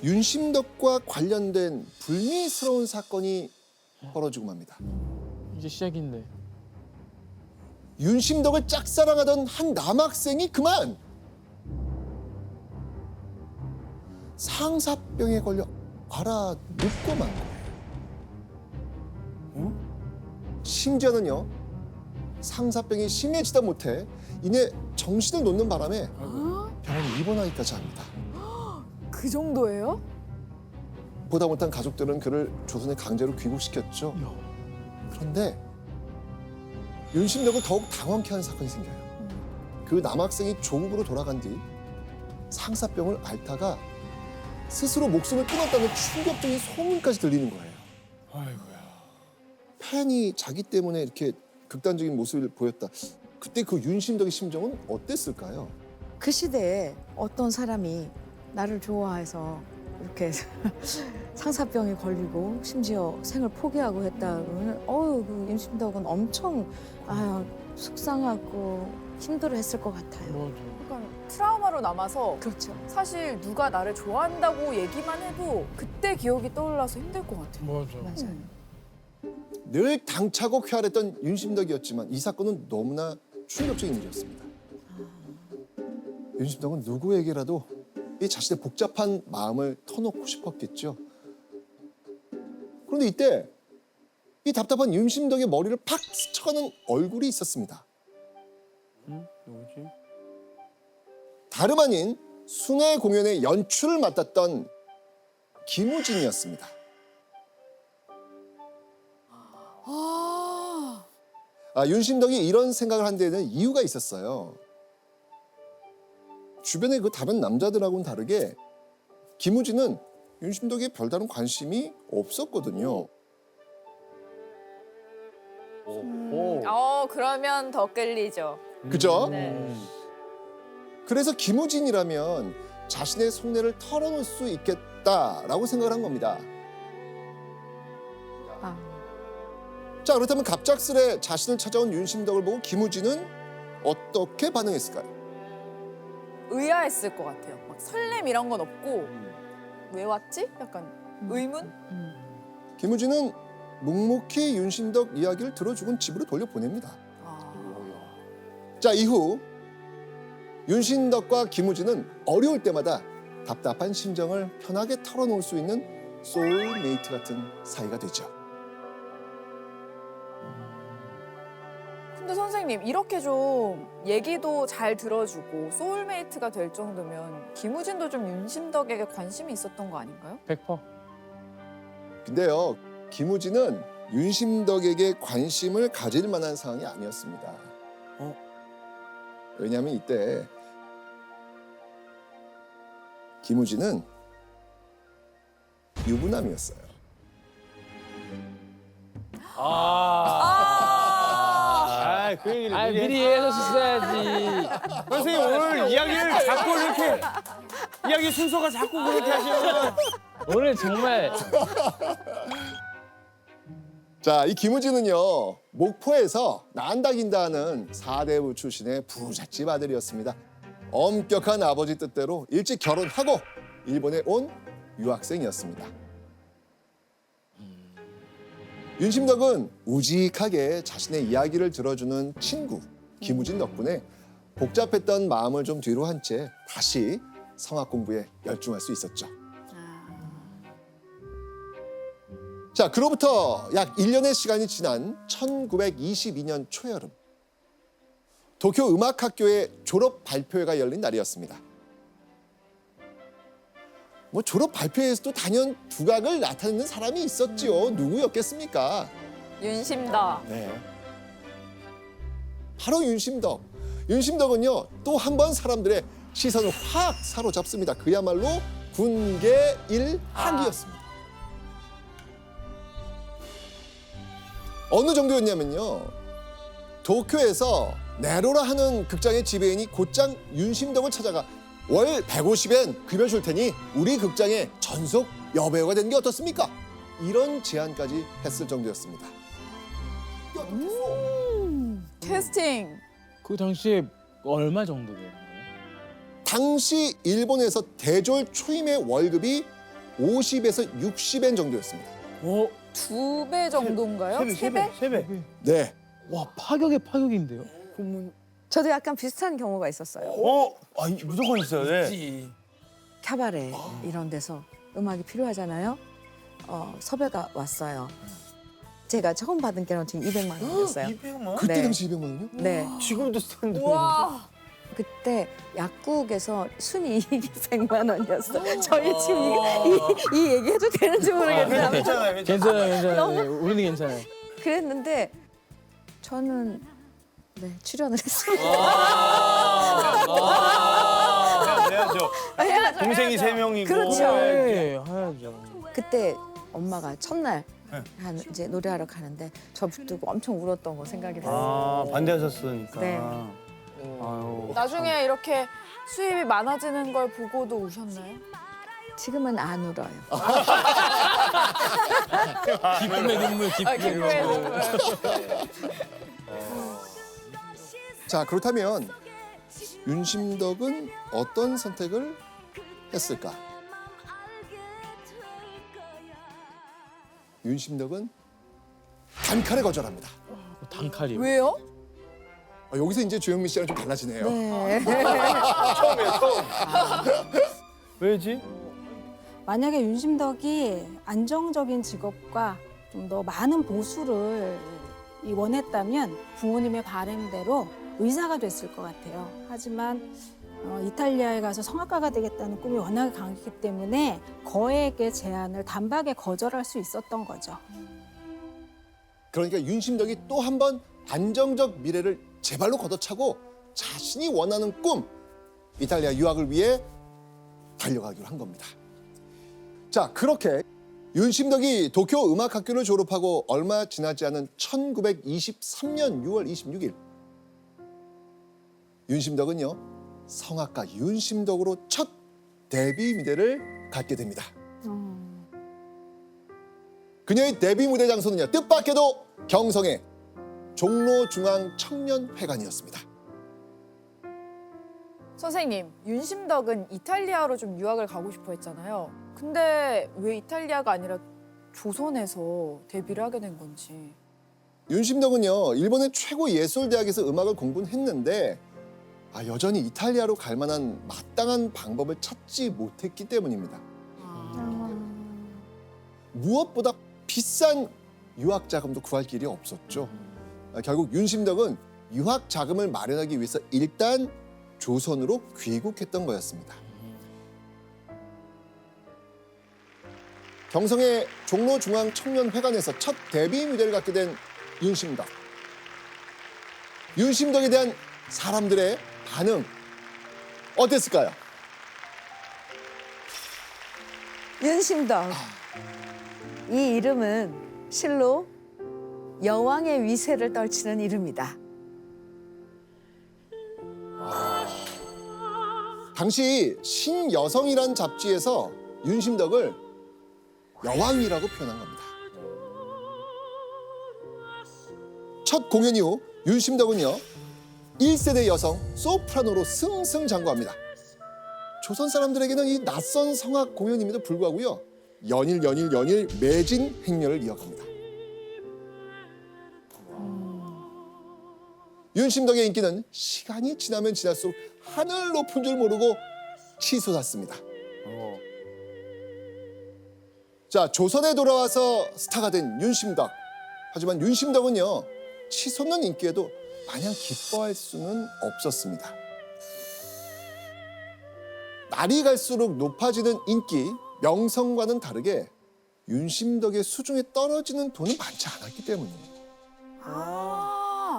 윤심덕과 관련된 불미스러운 사건이 벌어지고 맙니다. 이제 시작인데. 윤심덕을 짝사랑하던 한 남학생이 그만 상사병에 걸려 알아 눕고 만 거예요. 심지어는요, 상사병이 심해지다 못해 이내 정신을 놓는 바람에 병원에 입원하기까지 합니다. 그 정도예요? 보다 못한 가족들은 그를 조선에 강제로 귀국시켰죠. 그런데 윤심덕을 더욱 당황케 하는 사건이 생겨요. 그 남학생이 조국으로 돌아간 뒤 상사병을 앓다가 스스로 목숨을 끊었다는 충격적인 소문까지 들리는 거예요. 아이고야. 팬이 자기 때문에 이렇게 극단적인 모습을 보였다. 그때 그 윤심덕의 심정은 어땠을까요? 그 시대에 어떤 사람이 나를 좋아해서 이렇게 상사병에 걸리고 심지어 생을 포기하고 했다 그러면 그 윤심덕은 엄청 속상하고 힘들어했을 것 같아요. 맞아. 약간 트라우마로 남아서 그렇죠. 사실 누가 나를 좋아한다고 얘기만 해도 그때 기억이 떠올라서 힘들 것 같아요. 맞아. 맞아요. 늘 당차고 쾌활했던 윤심덕이었지만 이 사건은 너무나 충격적인 일이었습니다. 윤심덕은 누구에게라도 이 자신의 복잡한 마음을 터놓고 싶었겠죠. 그런데 이때 이 답답한 윤심덕의 머리를 팍 스쳐가는 얼굴이 있었습니다. 응? 누구지? 다름 아닌 순회 공연의 연출을 맡았던 김우진이었습니다. 윤심덕이 이런 생각을 한 데에는 이유가 있었어요. 주변의 그 다른 남자들하고는 다르게 김우진은 윤심덕에 별다른 관심이 없었거든요. 그러면 더 끌리죠. 그죠? 네. 그래서 김우진이라면 자신의 속내를 털어놓을 수 있겠다라고 생각을 한 겁니다. 자, 그렇다면 갑작스레 자신을 찾아온 윤심덕을 보고 김우진은 어떻게 반응했을까요? 의아했을 것 같아요. 막 설렘 이런 건 없고 왜 왔지? 약간 의문? 김우진은 묵묵히 윤심덕 이야기를 들어주곤 집으로 돌려보냅니다. 자, 이후 윤심덕과 김우진은 어려울 때마다 답답한 심정을 편하게 털어놓을 수 있는 소울메이트 같은 사이가 되죠. 근데 선생님 이렇게 좀 얘기도 잘 들어주고 소울메이트가 될 정도면 김우진도 좀 윤심덕에게 관심이 있었던 거 아닌가요? 100%. 근데요, 김우진은 윤심덕에게 관심을 가질 만한 상황이 아니었습니다. 왜냐하면 이때 김우진은 유부남이었어요. 그 얘기를 미리 해줬어야지. 선생님 오늘 이야기를 자꾸 이렇게 이야기 순서가 자꾸 그렇게 하시면 오늘 정말 자, 이 김우진은요, 목포에서 난다긴다 하는 사대부 출신의 부잣집 아들이었습니다. 엄격한 아버지 뜻대로 일찍 결혼하고 일본에 온 유학생이었습니다. 윤심덕은 우직하게 자신의 이야기를 들어주는 친구 김우진 덕분에 복잡했던 마음을 좀 뒤로 한 채 다시 성악 공부에 열중할 수 있었죠. 자, 그로부터 약 1년의 시간이 지난 1922년 초여름, 도쿄 음악학교의 졸업 발표회가 열린 날이었습니다. 졸업 발표회에서도 단연 두각을 나타내는 사람이 있었지요. 누구였겠습니까? 윤심덕. 네. 바로 윤심덕. 윤심덕은요, 또 한 번 사람들의 시선을 확 사로잡습니다. 그야말로 군계 일학이었습니다. 어느 정도였냐면요, 도쿄에서 네로라 하는 극장의 지배인이 곧장 윤심덕을 찾아가 월 150엔 급여 줄 테니 우리 극장의 전속 여배우가 되는 게 어떻습니까? 이런 제안까지 했을 정도였습니다. 캐스팅. 그 당시에 얼마 정도 되는 거예요? 당시 일본에서 대졸 초임의 월급이 50에서 60엔 정도였습니다. 어? 2배 정도인가요? 3배? 세 배. 네. 와 파격의 파격인데요. 저도 약간 비슷한 경우가 있었어요. 아, 무조건 있어요. 네. 그치. 캐바레 이런 데서 음악이 필요하잖아요. 섭외가 왔어요. 제가 처음 받은 게는 지금 200만 원이었어요. 200만? 그때 네. 당시 200만 원이요? 네. 지금도 쓰는데. 와. 그때 약국에서 순이익이 100만 원이었어요. 저희 지금 이 얘기해도 되는지 모르겠는데 괜찮아요. 괜찮아요. 너무- 우리는 괜찮아요. 그랬는데 저는 네, 출연을 했어요. 해야죠. 동생이 3명이고. 그렇죠. 네, 해야죠. 그때 엄마가 첫날 네. 이제 노래하러 가는데 저 붙들고 엄청 울었던 거 생각이 나요. 아, 반대하셨으니까. 네. 아유. 나중에 이렇게 수입이 많아지는 걸 보고도 우셨나요? 지금은 안 울어요. 기쁨의 눈물, 기쁨의 눈물. 자, 그렇다면 윤심덕은 어떤 선택을 했을까? 윤심덕은 단칼에 거절합니다. 단칼이요. 왜요? 여기서 이제 조영민 씨랑 좀 달라지네요. 네. 왜지? 만약에 윤심덕이 안정적인 직업과 좀 더 많은 보수를 원했다면 부모님의 바람대로 의사가 됐을 것 같아요. 하지만 이탈리아에 가서 성악가가 되겠다는 꿈이 워낙 강했기 때문에 거액의 제안을 단박에 거절할 수 있었던 거죠. 그러니까 윤심덕이 또 한 번 안정적 미래를 제발로 걷어차고 자신이 원하는 꿈, 이탈리아 유학을 위해 달려가기로 한 겁니다. 자, 그렇게 윤심덕이 도쿄 음악학교를 졸업하고 얼마 지나지 않은 1923년 6월 26일 윤심덕은요, 성악가 윤심덕으로 첫 데뷔 무대를 갖게 됩니다. 그녀의 데뷔 무대 장소는요, 뜻밖에도 경성의 종로중앙청년회관이었습니다. 선생님, 윤심덕은 이탈리아로 좀 유학을 가고 싶어 했잖아요. 근데 왜 이탈리아가 아니라 조선에서 데뷔를 하게 된 건지. 윤심덕은요, 일본의 최고 예술대학에서 음악을 공부는 했는데 여전히 이탈리아로 갈 만한 마땅한 방법을 찾지 못했기 때문입니다. 무엇보다 비싼 유학 자금도 구할 길이 없었죠. 결국 윤심덕은 유학 자금을 마련하기 위해서 일단 조선으로 귀국했던 거였습니다. 경성의 종로중앙청년회관에서 첫 데뷔 무대를 갖게 된 윤심덕. 윤심덕에 대한 사람들의 반응 어땠을까요? 윤심덕. 이 이름은 실로 여왕의 위세를 떨치는 이름이다. 당시 신여성이란 잡지에서 윤심덕을 여왕이라고 표현한 겁니다. 첫 공연 이후 윤심덕은요, 1세대 여성 소프라노로 승승장구합니다. 조선 사람들에게는 이 낯선 성악 공연임에도 불구하고요, 연일 매진 행렬을 이어갑니다. 윤심덕의 인기는 시간이 지나면 지날수록 하늘 높은 줄 모르고 치솟았습니다. 자, 조선에 돌아와서 스타가 된 윤심덕. 하지만 윤심덕은요, 치솟는 인기에도 마냥 기뻐할 수는 없었습니다. 날이 갈수록 높아지는 인기, 명성과는 다르게 윤심덕의 수중에 떨어지는 돈은 많지 않았기 때문이에요.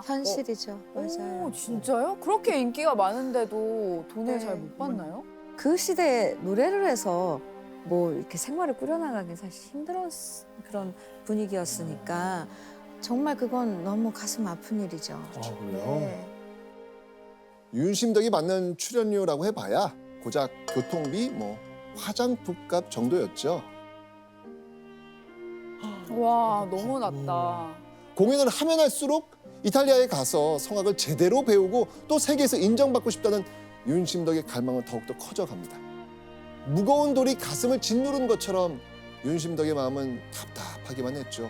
현실이죠. 맞아요. 오, 진짜요? 그렇게 인기가 많은데도 돈을 네. 잘 못 받나요? 그 시대에 노래를 해서 뭐 이렇게 생활을 꾸려나가기 사실 힘들었 그런 분위기였으니까 정말 그건 너무 가슴 아픈 일이죠. 네. 윤심덕이 받는 출연료라고 해봐야 고작 교통비, 화장품값 정도였죠. 와, 너무 낮다. 공연을 하면 할수록 이탈리아에 가서 성악을 제대로 배우고 또 세계에서 인정받고 싶다는 윤심덕의 갈망은 더욱더 커져갑니다. 무거운 돌이 가슴을 짓누른 것처럼 윤심덕의 마음은 답답하기만 했죠.